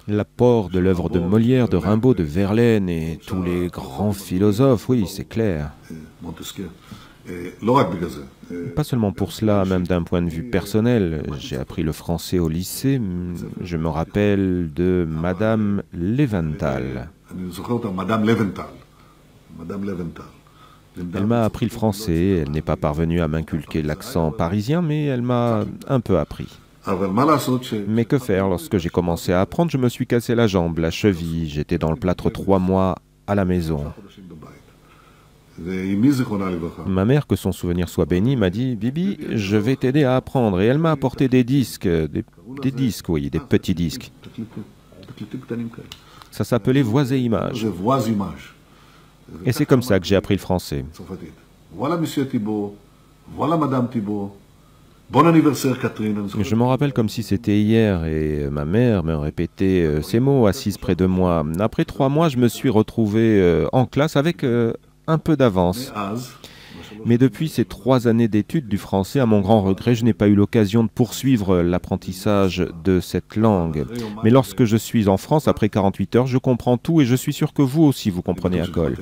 L'apport de l'œuvre de Molière, de Rimbaud, de Verlaine et tous les grands philosophes, oui, c'est clair. Pas seulement pour cela, même d'un point de vue personnel. J'ai appris le français au lycée. Je me rappelle de Madame Leventhal. Elle m'a appris le français. Elle n'est pas parvenue à m'inculquer l'accent parisien, mais elle m'a un peu appris. Mais que faire? Lorsque j'ai commencé à apprendre, je me suis cassé la jambe, la cheville. J'étais dans le plâtre 3 mois à la maison. Ma mère, que son souvenir soit béni, m'a dit « Bibi, je vais t'aider à apprendre ». Et elle m'a apporté des disques, des disques, oui, des petits disques. Ça s'appelait Voix et Images. Et c'est comme ça que j'ai appris le français. Voilà Monsieur Thibault, voilà Madame Thibault. Bon anniversaire Catherine. Je m'en rappelle comme si c'était hier et ma mère me répétait ces mots assise près de moi. Après 3 mois, je me suis retrouvé en classe avec un peu d'avance. Mais depuis ces 3 années d'études du français, à mon grand regret, je n'ai pas eu l'occasion de poursuivre l'apprentissage de cette langue. Mais lorsque je suis en France, après 48 heures, je comprends tout et je suis sûr que vous aussi vous comprenez à Col.